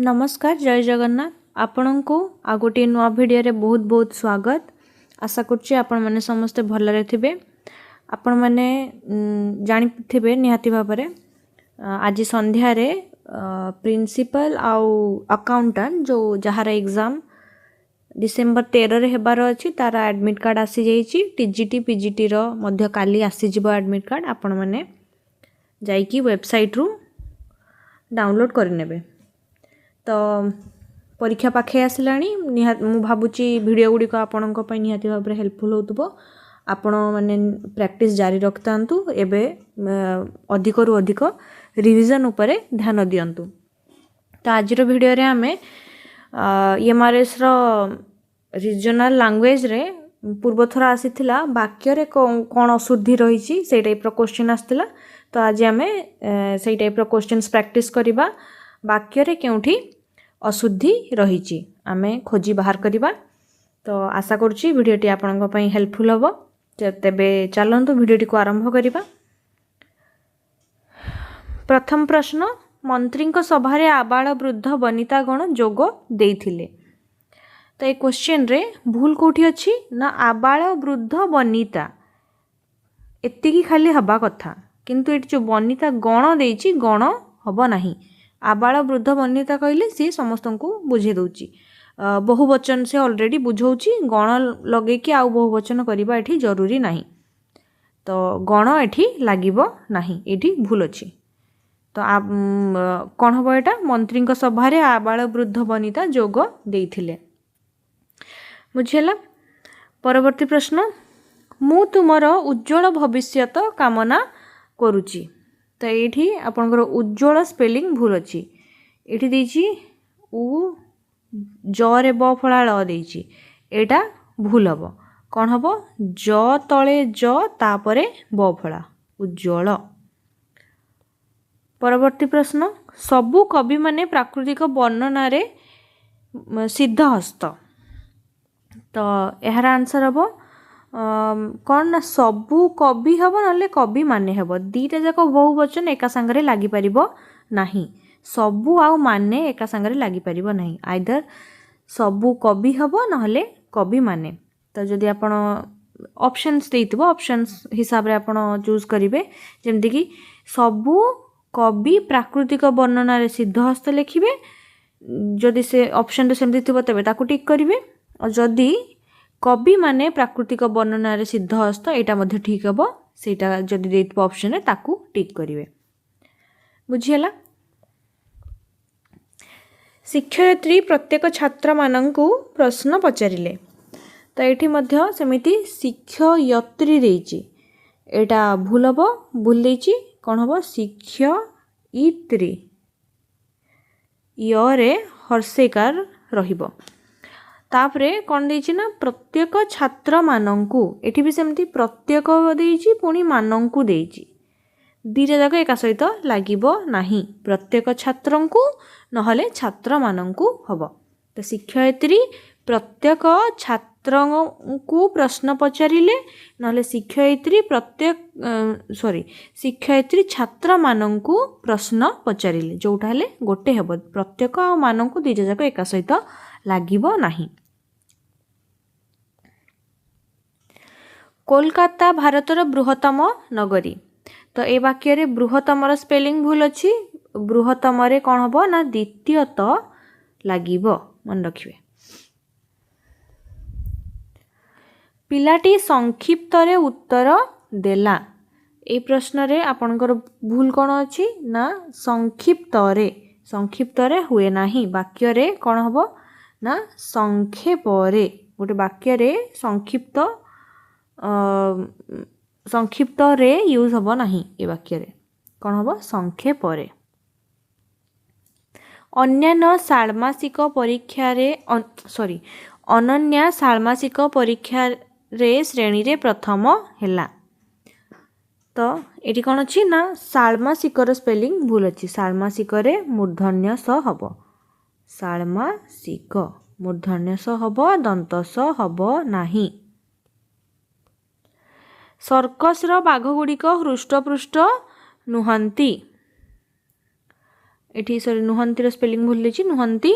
नमस्कार जय जगन्नाथ आपण को आ गोटे नुआ भिडियो रे बहुत बहुत स्वागत। आशा करुच्ची आपण मैंने समस्ते भलरे थिबे। आपण मैंने जानी थिबे निहाती भाबरे आज संध्या रे प्रिंसिपल आउ अकाउंटेंट जो जहार एग्जाम डिसेंबर 13 रे हेबार अछि तार एडमिट कार्ड आसी जाइछि। टीजीटी पीजीटी रो मध्य काली आसी जिवो एडमिट कार्ड। आपण मैंने जाइकी वेबसाइट रु डाउनलोड कर नेबे। तो परीक्षा पाखे आसलाणी मु भाबुची वीडियो गुड़िक आपण निहाती भाव में हेल्पफुल होतबो। आपण माने प्रैक्टिस जारी रखतांतु। एबे अधिक रु अधिक रिवीजन उपरे ध्यान दियंतु। तो आज रो वीडियो रे हमें एमआरएस रो रीजनल लैंग्वेज रे पूर्व थर आसीथिला वाक्य रे कोन अशुद्धि रहिछि से टाइप रो क्वेश्चन आस्थिला। तो आज हमें से टाइप रो क्वेश्चंस प्रैक्टिस करिबा। वाक्य रे केउठी अशुद्धि रहिछि आमे खोजी बाहर करिबा। तो आशा करूछि वीडियोटी आपनक पई हेल्पफुल हबो। तेबे चलंतु वीडियोटी को आरंभ करिबा। प्रथम प्रश्न, मंत्री सभा रे आबाल वृद्ध वनिता गण जोग देइथिले। तो ए क्वेश्चन रे भूल कोठी अछि ना आबाल वृद्ध वनिता एतिकी खाली हबा कथा, किंतु एटी जो वनिता गण देइछि गण हबो नाही। आबाल वृद्ध वनिता कहले सी समस्त को बुझे दउची। बहुवचन से ऑलरेडी बुझौची, गण लगे कि आउ बहुवचन करबा एठी जरूरी नाही। तो गण एठी लागिबो नाही, एठी भूल अछि। तो कोन हबो एटा मंत्री सभा रे आबाल वृद्ध वनिता जोग देइथिले। बुझियला। परवर्ती प्रश्न, मु तुमर उज्जवल भविष्यत कामना करूची। तो ये आपंकर उज्जवल स्पेलिंग भूल अच्छी। ये देछि उ जरे ब फला ल देछि, एटा भूल हम। कौन हम ज तले ज तापरे ब फला उज्जवल। परवर्ती प्रश्न, सबु कवि माने प्राकृतिक वर्णना रे सिद्धहस्त। तो यार आंसर हम कौन ना सबु कवि हम ना कवि माने हम। दीटा जाक बहुवचन एका संगे लगी पारिबो नाही। सबु आउ माने एका संगे लगी पारिबो नाही। आइदर सबु कवि हम ना कवि माने। तो जदि आपण ऑप्शंस देइतबो ऑप्शंस हिसाब रे आपण चूज करिवे। जेमति कि सबु कवि प्राकृतिक वर्णना रे सिद्धहस्त लिखिबे। जदि से ऑप्शन रे सेमति थिबो तबे ताकू टिक करिवे। और जदि कवि माने प्राकृतिक वर्णना रे सिद्धहस्त एटा मध्ये ठीक हबो। सेटा जदि देइतबो ऑप्शन रे ताकू टिक करिवे। बुझियला। शिक्षयित्री प्रत्येक छात्र माननकु प्रश्न पचारिले। तो एठी मध्ये समिति शिक्षयित्री देइची, एटा भूल हबो। भूल देइची कोन हबो शिक्षयित्री, य रे हर्षेकार रहिबो। तापरे कौन देइछि ना प्रत्येक छात्र मानंकु, एठी भी सेमती प्रत्येक देइछि पुणी मानंकु देइछि। दीटा जाक एका सहित लागिबो नाही। प्रत्येक छात्रंकु नहले छात्र मानंकु हबो। तो शिक्षयित्री प्रत्येक छात्रंकु प्रश्न पचारिले नहले शिक्षयित्री शिक्षयित्री छात्र मानंकु प्रश्न पचारिले, जोटा हले गोटे हबो। प्रत्येक आ मानंकु दीटा जाक एका सहित लागिबो नाही। कोलकाता भारतर बृहत्तम नगरी। तो ए वाक्य रे बृहत्तम स्पेलिंग भूल अच्छी। बृहत्तम रे कौन हम ना द्वितीय त लागिबो, मन रखिबे। पिलाटी संक्षिप्त रे उत्तर देला। ए प्रश्न रे आपनकर भूल कौन अच्छी ना संक्षिप्त रे हुए नाही। वाक्य रे कौन हम ना संक्षेप रे। गोटे वाक्य रे संक्षिप्त रे यूज हबो नाही। ए वाक्य रे कोन हबो संक्षेप रे। अन्यान्य षाण्मासिक परीक्षा रे अनन्या षाण्मासिक परीक्षा रे श्रेणी रे प्रथम हैला। तो एटी कोन अछि ना षाण्मासिक रो स्पेलिंग भूल अछि। षाण्मासिक रे मूर्धन्य स हबो। षाण्मासिक मूर्धन्य स हबो, दंत स हबो नाही। सर्कस रो बाघ गुड़िक हृष्टपृष्ट नुहंती। एठी सॉरी नुहंती स्पेलिंग भूल देछि नुहंती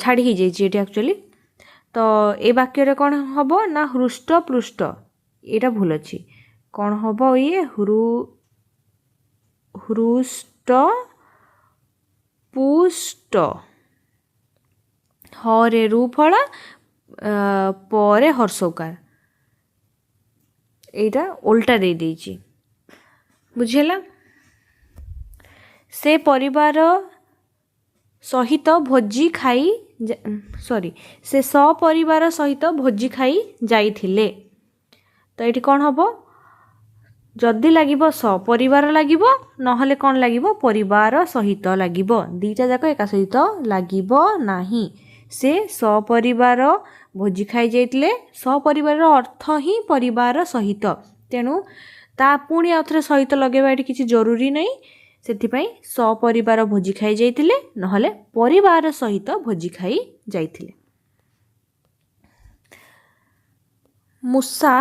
छाड़ी ही जाइछि एठी एक्चुअली तो ए वाक्य रे कोन हबो ना हृष्ट पृष्ठ एटा भूल अछि कोन हबो ये हृष्ट पुष्ट हरे रूफला परे हर्षकार एटा उल्टा दे देछि बुझिला से परिवार सहित भोजी खाई सॉरी से सपरिवार सहित भोजी खाई जाइथिले तो ये कौन हम जदि लगे सपरिवार लगे नहले कौन लगे परिवार सहित लगे दीटा जाक एका सहित लगे नहीं से सपरिवार भोजी खाई जाइथिले सपरिवार अर्थ ही परिवार सहित तेणु ता पुणी आउथरे सहित लगेबा एटी किछि जरूरी नहीं सेथिपाई सपरिवार भोजी खाई जाइथिले नहले परिवार सहित भोजी खाई जाइथिले मूसा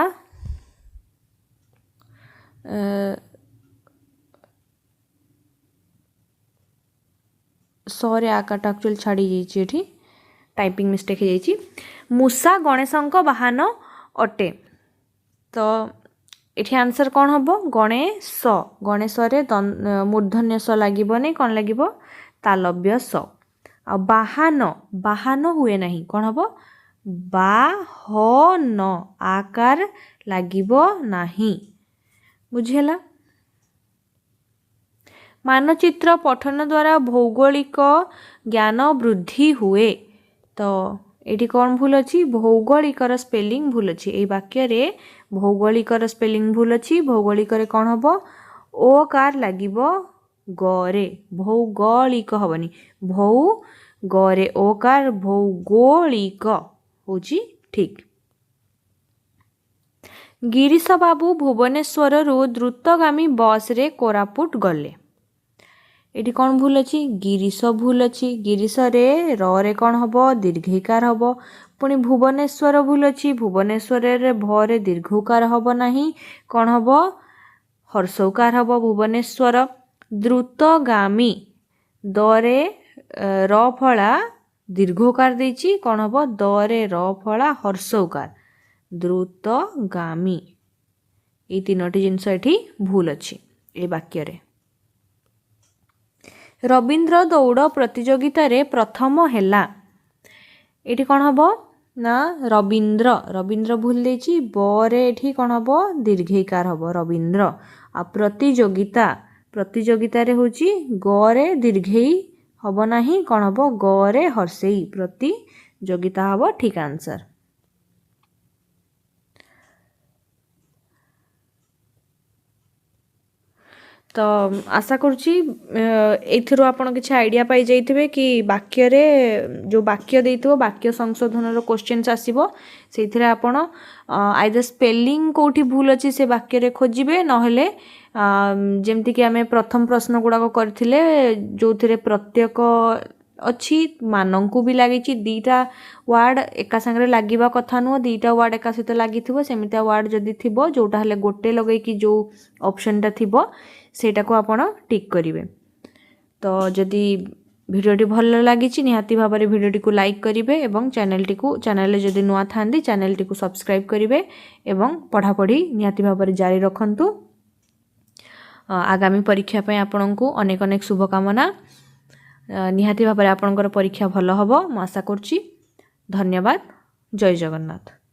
सरे आकाटा एक्चुअली छाड़ी जाइछि एठी टाइपिंग मिस्टेक हो जाइछि मूसा गणेशंक वाहन अटे तो एठी आंसर कौन हम गणेश रे मूर्धन्य स लगे नहीं कौन लगे तालव्य स आ बाहन हुए नहीं कौन हम बाहन आकार लगे नहीं बुझेला मानचित्र पठन द्वारा भौगोलिक ज्ञान वृद्धि हुए तो एठी कौन भूल अच्छी भौगोलिकर स्पेलिंग भूल अच्छी ए वाक्य रे भौगोलिकर स्पेलिंग भूल अच्छी भौगोलिक रे कौन हम ओ कार लगिबो गरे भौगोलिक हबनी भौ गरे ओ कार भौगोलिक होची ठीक गिरीश बाबू भुवनेश्वर रु द्रुतगामी बस रे कोरापुट गले एटी कौन भूल अच्छी गिरीश भूल अच्छी गिरीश रे रे कौन हम दीर्घिकार हम पुणी भुवनेश्वर भूल अच्छी भुवनेश्वर रे भरे दीर्घकार हम नहीं कौन हम हर्षकार हम भुवनेश्वर द्रुतगामी दरे रफला दीर्घकार देछि कौन हम दरे रफला हर्षकार द्रुतगामी ये तीनोटी जिनस एठी भूल अच्छी ए वाक्य रे रवींद्र दौड़ प्रतियोगिता रे प्रथम हैला एठी कौन हम ना रवींद्र भूल देछि बरे एठी कौन हम दीर्घिकार हम रवींद्र आ प्रतियोगिता रे होची गरे दीर्घई हम नहीं कौन हम गरे हर्षई प्रतियोगिता हम ठीक आंसर तो आशा करुँची एथिरो आपण किसी आइडिया पाई जाइथिबे कि वाक्य रे जो वाक्य देइथिबो वाक्य संशोधन रो क्वेश्चंस आसीबो सेथिरे आपण आइदर स्पेलिंग कोठी भूल अछि से वाक्य रे खोजिबे नहले जेमति कि आमे प्रथम प्रश्न गुडाको करथिले जोथिरे प्रत्येक अच्छी मानंकु भी लगी दीटा वार्ड एका संगे लगिबा कथा नुह दीटा वार्ड एका सहित लगी सेमितिया वार्ड जदि थिबो जोटा हले गोटे लगेकी जो ऑप्शनटा थिबो सेटा को आपण टिक करिवे तो जदि भिडियोटी भल लगी निहाती भाव में भिडियोटी को लाइक करिवे एवं चैनल जदि नुआ थांदी चैनलटी को सब्सक्राइब करिवे एवं पढ़ापढ़ी निहाती भाव में जारी रखंतु आगामी परीक्षा पे आपनकु अनेक अनेक शुभकामना निहाती भाव में आपनकर परीक्षा भल हबो म आशा करछि धन्यवाद जय जगन्नाथ।